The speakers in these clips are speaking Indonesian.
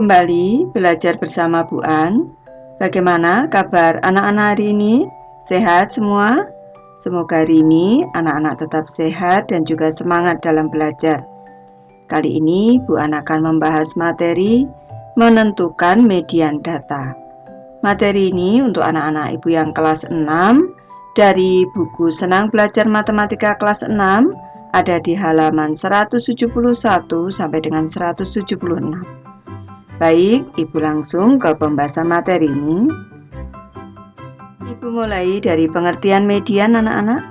kembali belajar bersama Bu An. Bagaimana kabar anak-anak hari ini? Sehat semua? Semoga hari ini anak-anak tetap sehat dan juga semangat dalam belajar. Kali ini Bu An akan membahas materi menentukan median data. Materi ini untuk anak-anak ibu yang kelas 6 dari buku Senang Belajar Matematika kelas 6 ada di halaman 171 sampai dengan 176. Baik, Ibu langsung ke pembahasan materi ini. Ibu mulai dari pengertian median anak-anak.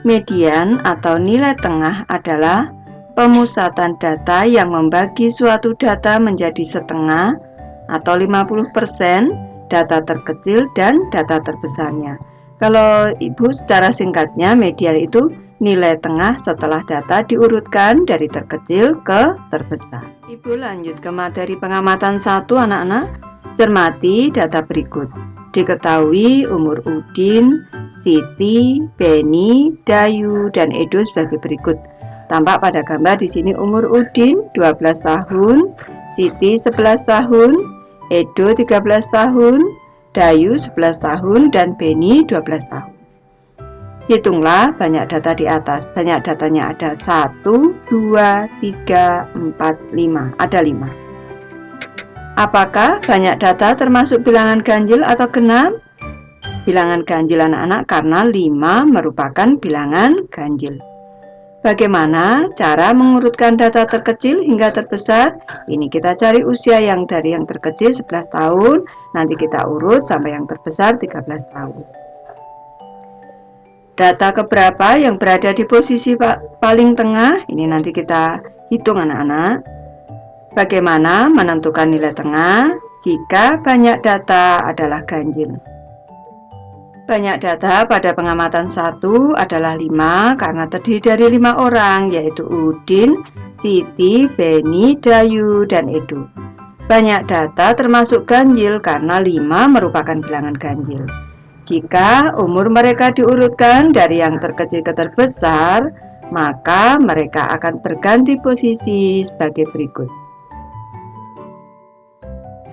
Median atau nilai tengah adalah pemusatan data yang membagi suatu data menjadi setengah atau 50% data terkecil dan data terbesarnya. Kalau Ibu secara singkatnya median itu nilai tengah setelah data diurutkan dari terkecil ke terbesar. Ibu lanjut ke materi pengamatan 1 anak-anak. Cermati data berikut. Diketahui umur Udin, Siti, Beni, Dayu, dan Edo sebagai berikut. Tampak pada gambar di sini umur Udin 12 tahun, Siti 11 tahun, Edo 13 tahun, Dayu 11 tahun, dan Beni 12 tahun. Hitunglah banyak data di atas. Banyak datanya ada 1, 2, 3, 4, 5. Ada 5. Apakah banyak data termasuk bilangan ganjil atau genap? Bilangan ganjil anak-anak karena 5 merupakan bilangan ganjil. Bagaimana cara mengurutkan data terkecil hingga terbesar? Ini kita cari usia yang dari yang terkecil 11 tahun, nanti kita urut sampai yang terbesar 13 tahun. Data keberapa yang berada di posisi paling tengah? Ini nanti kita hitung anak-anak. Bagaimana menentukan nilai tengah jika banyak data adalah ganjil? Banyak data pada pengamatan 1 adalah 5 karena terdiri dari 5 orang, yaitu Udin, Siti, Beni, Dayu, dan Edo. Banyak data termasuk ganjil karena 5 merupakan bilangan ganjil. Jika umur mereka diurutkan dari yang terkecil ke terbesar, maka mereka akan berganti posisi sebagai berikut.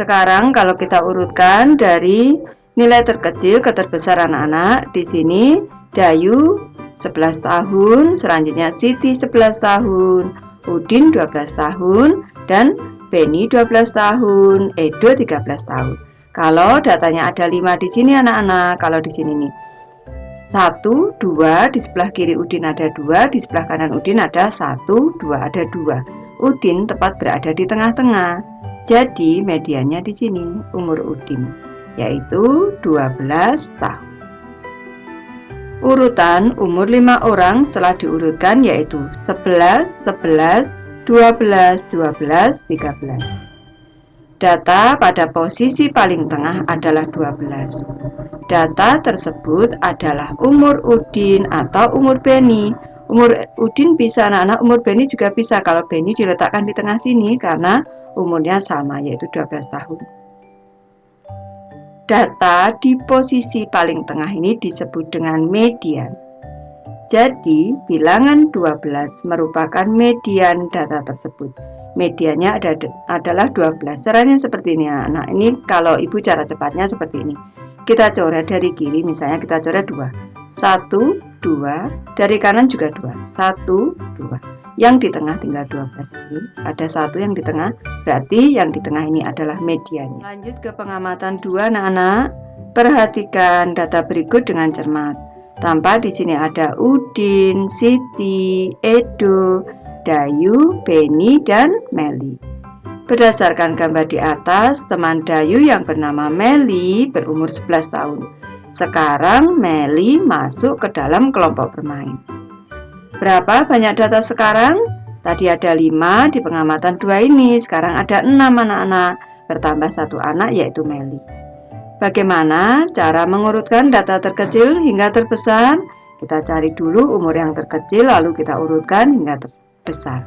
Sekarang kalau kita urutkan dari nilai terkecil ke terbesar anak-anak, di sini Dayu 11 tahun, selanjutnya Siti 11 tahun, Udin 12 tahun, dan Beni 12 tahun, Edo 13 tahun. Kalau datanya ada 5 di sini anak-anak, kalau di sini nih 1, 2, di sebelah kiri Udin ada 2, di sebelah kanan Udin ada 1, 2, ada 2. Udin tepat berada di tengah-tengah. Jadi mediannya di sini umur Udin, yaitu 12 tahun. Urutan umur 5 orang setelah diurutkan yaitu 11, 11, 12, 12, 13. Data pada posisi paling tengah adalah 12. Data tersebut adalah umur Udin atau umur Beni. Umur Udin bisa anak-anak, umur Beni juga bisa kalau Beni diletakkan di tengah sini karena umurnya sama yaitu 12 tahun. Data di posisi paling tengah ini disebut dengan median. Jadi bilangan 12 merupakan median data tersebut. Mediannya adalah 12. Caranya seperti ini anak. Ini kalau ibu cara cepatnya seperti ini. Kita coret dari kiri, misalnya kita coret 2. 1, 2, dari kanan juga 2. 1, 2. Yang di tengah tinggal 12. Ada 1 yang di tengah, berarti yang di tengah ini adalah mediannya. Lanjut ke pengamatan 2 anak-anak. Perhatikan data berikut dengan cermat. Tampak di sini ada Udin, Siti, Edo, Dayu, Beni, dan Meli. Berdasarkan gambar di atas, teman Dayu yang bernama Meli berumur 11 tahun. Sekarang Meli masuk ke dalam kelompok bermain. Berapa banyak data sekarang? Tadi ada 5 di pengamatan 2 ini, sekarang ada 6 anak-anak, bertambah 1 anak yaitu Meli. Bagaimana cara mengurutkan data terkecil hingga terbesar? Kita cari dulu umur yang terkecil lalu kita urutkan hingga terbesar.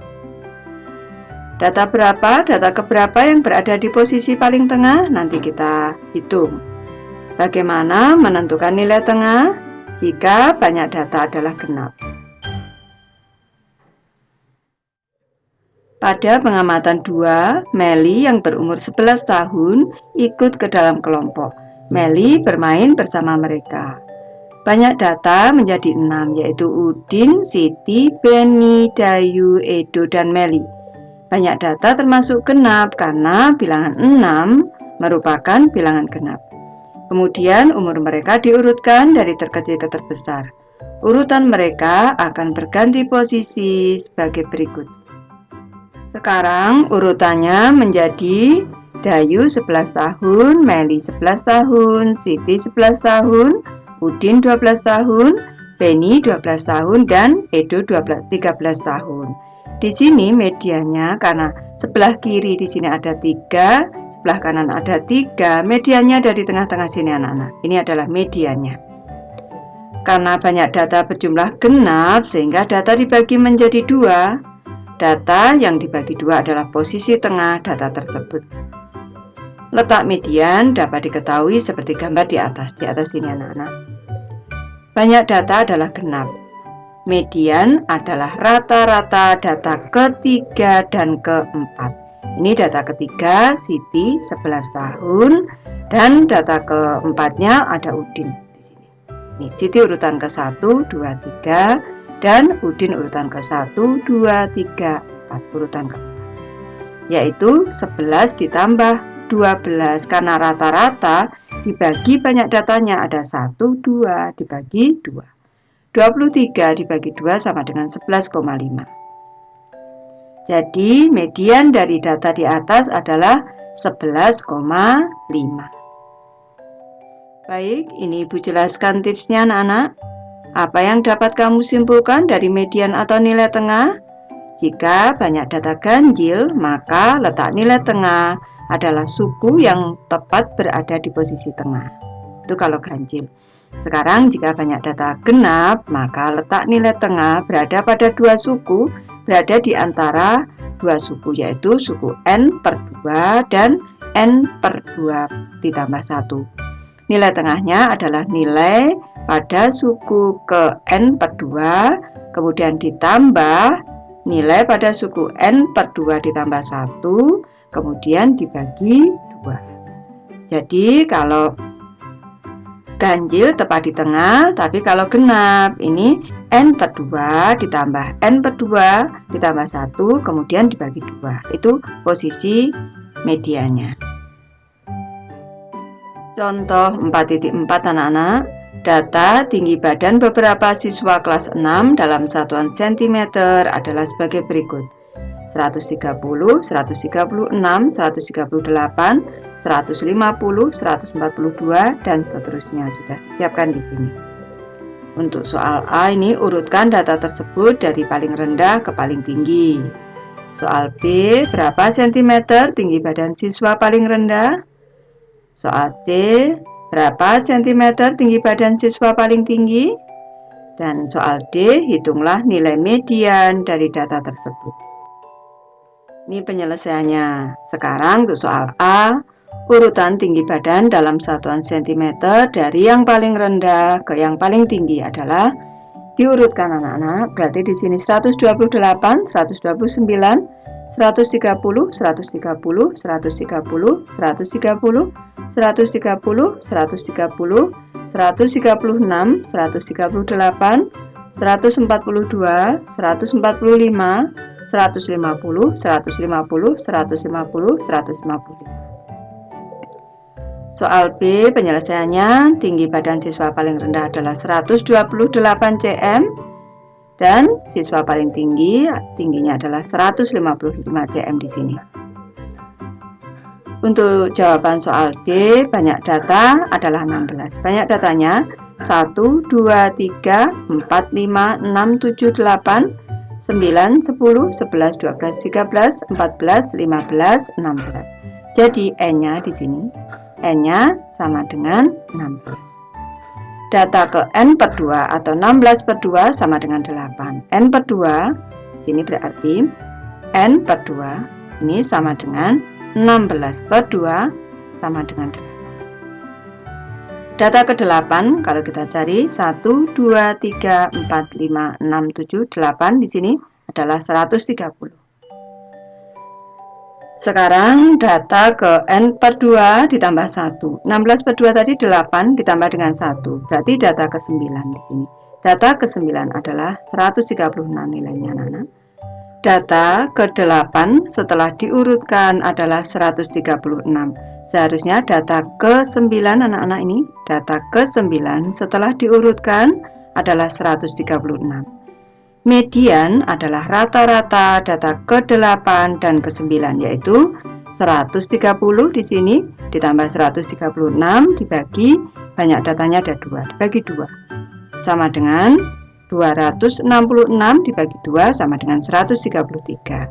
Data berapa, data keberapa yang berada di posisi paling tengah? Nanti kita hitung. Bagaimana menentukan nilai tengah jika banyak data adalah genap? Pada pengamatan 2, Meli yang berumur 11 tahun ikut ke dalam kelompok. Meli bermain bersama mereka. Banyak data menjadi 6, yaitu Udin, Siti, Beni, Dayu, Edo, dan Meli. Banyak data termasuk genap karena bilangan 6 merupakan bilangan genap. Kemudian umur mereka diurutkan dari terkecil ke terbesar. Urutan mereka akan berganti posisi sebagai berikut. Sekarang urutannya menjadi Dayu 11 tahun, Meli 11 tahun, Siti 11 tahun, Udin 12 tahun, Beni 12 tahun, dan Edo 13 tahun. Di sini mediannya karena sebelah kiri di sini ada 3, sebelah kanan ada 3, mediannya dari tengah-tengah sini anak-anak. Ini adalah mediannya. Karena banyak data berjumlah genap sehingga data dibagi menjadi 2. Data yang dibagi 2 adalah posisi tengah data tersebut. Letak median dapat diketahui seperti gambar di atas sini anak-anak. Banyak data adalah genap. Median adalah rata-rata data ketiga dan keempat. Ini data ketiga Siti 11 tahun dan data keempatnya ada Udin di sini. Nih, Siti urutan ke-1, 2, 3 dan Udin urutan ke-1, 2, 3, 4 urutan ke-4. Yaitu 11 ditambah 12 karena rata-rata dibagi banyak datanya ada 1, 2 dibagi 2. 23 dibagi 2 sama dengan 11,5. Jadi median dari data di atas adalah 11,5. Baik, ini Ibu jelaskan tipsnya anak-anak. Apa yang dapat kamu simpulkan dari median atau nilai tengah? Jika banyak data ganjil, maka letak nilai tengah adalah suku yang tepat berada di posisi tengah. Itu kalau ganjil. Sekarang jika banyak data genap, maka letak nilai tengah berada pada 2 suku, berada di antara 2 suku, yaitu suku N/2 dan N/2 ditambah 1. Nilai tengahnya adalah nilai pada suku ke N/2, kemudian ditambah nilai pada suku N/2 ditambah 1, kemudian dibagi 2. Jadi kalau ganjil tepat di tengah, tapi kalau genap ini N/2 ditambah N/2 ditambah 1, kemudian dibagi 2. Itu posisi medianya. Contoh 4.4 anak-anak. Data tinggi badan beberapa siswa kelas 6 dalam satuan cm adalah sebagai berikut. 130, 136, 138, 150, 142, dan seterusnya sudah disiapkan di sini. Untuk soal A ini urutkan data tersebut dari paling rendah ke paling tinggi. Soal B, berapa cm tinggi badan siswa paling rendah? Soal C, berapa cm tinggi badan siswa paling tinggi? Dan soal D, hitunglah nilai median dari data tersebut. Ini penyelesaiannya. Sekarang untuk soal A, urutan tinggi badan dalam satuan cm dari yang paling rendah ke yang paling tinggi adalah diurutkan anak-anak. Berarti di sini 128, 129, 130, 130, 130, 130, 130, 130, 136, 138, 142, 145, 150, 150, 150, 150. Soal B, penyelesaiannya tinggi badan siswa paling rendah adalah 128 cm dan siswa paling tinggi tingginya adalah 155 cm di sini. Untuk jawaban soal D, banyak data adalah 16. Banyak datanya 1, 2, 3, 4, 5, 6, 7, 8, 9, 10, 11, 12, 13, 14, 15, 16. Jadi N-nya di sini, N-nya sama dengan 16. Data ke N/2 atau 16/2 sama dengan 8. N/2 di sini berarti N/2 ini sama dengan 16/2 sama dengan 8. Data ke-8 kalau kita cari 1, 2, 3, 4, 5, 6, 7, 8 di sini adalah 130. Sekarang data ke N per 2 ditambah 1. 16 per 2 tadi 8 ditambah dengan 1. Berarti data ke 9 di sini. Data ke 9 adalah 136 nilainya, anak-anak. Data ke 8 setelah diurutkan adalah 136. Seharusnya data ke 9 anak-anak ini, data ke 9 setelah diurutkan adalah 136. Median adalah rata-rata data ke-8 dan ke-9, yaitu 130 di sini ditambah 136 dibagi, banyak datanya ada 2, dibagi 2 sama dengan 266 dibagi 2 sama dengan 133.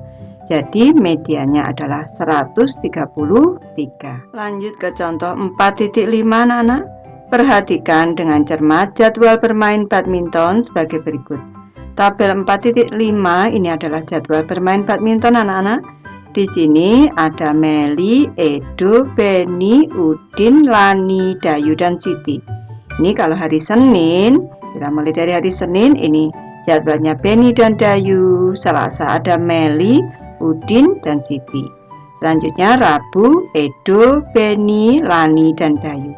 Jadi mediannya adalah 133. Lanjut ke contoh 4.5 anak-anak. Perhatikan dengan cermat jadwal bermain badminton sebagai berikut. Tabel 4.5 ini adalah jadwal bermain badminton anak-anak. Di sini ada Meli, Edo, Beni, Udin, Lani, Dayu, dan Siti. Ini kalau hari Senin, kita mulai dari hari Senin, ini jadwalnya Beni dan Dayu. Selasa ada Meli, Udin, dan Siti. Selanjutnya Rabu, Edo, Beni, Lani, dan Dayu.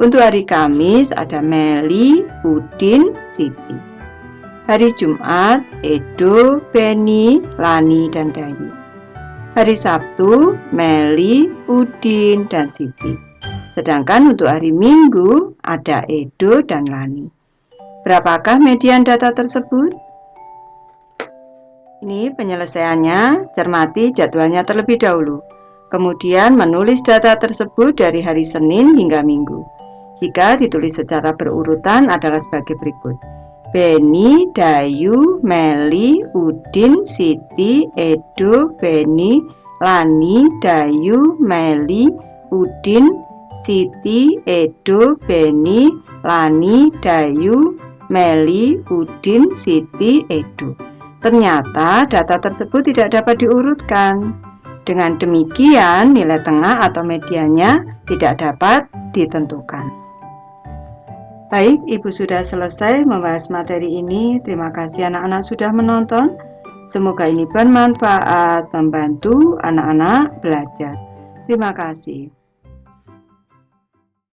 Untuk hari Kamis ada Meli, Udin, Siti. Hari Jumat, Edo, Beni, Lani, dan Dayu. Hari Sabtu, Meli, Udin, dan Siti. Sedangkan untuk hari Minggu, ada Edo dan Lani. Berapakah median data tersebut? Ini penyelesaiannya, cermati jadwalnya terlebih dahulu. Kemudian menulis data tersebut dari hari Senin hingga Minggu. Jika ditulis secara berurutan adalah sebagai berikut. Beni, Dayu, Meli, Udin, Siti, Edo, Beni, Lani, Dayu, Meli, Udin, Siti, Edo, Beni, Lani, Dayu, Meli, Udin, Siti, Edo. Ternyata data tersebut tidak dapat diurutkan. Dengan demikian nilai tengah atau mediannya tidak dapat ditentukan. Baik, Ibu sudah selesai membahas materi ini. Terima kasih anak-anak sudah menonton. Semoga ini bermanfaat, membantu anak-anak belajar. Terima kasih.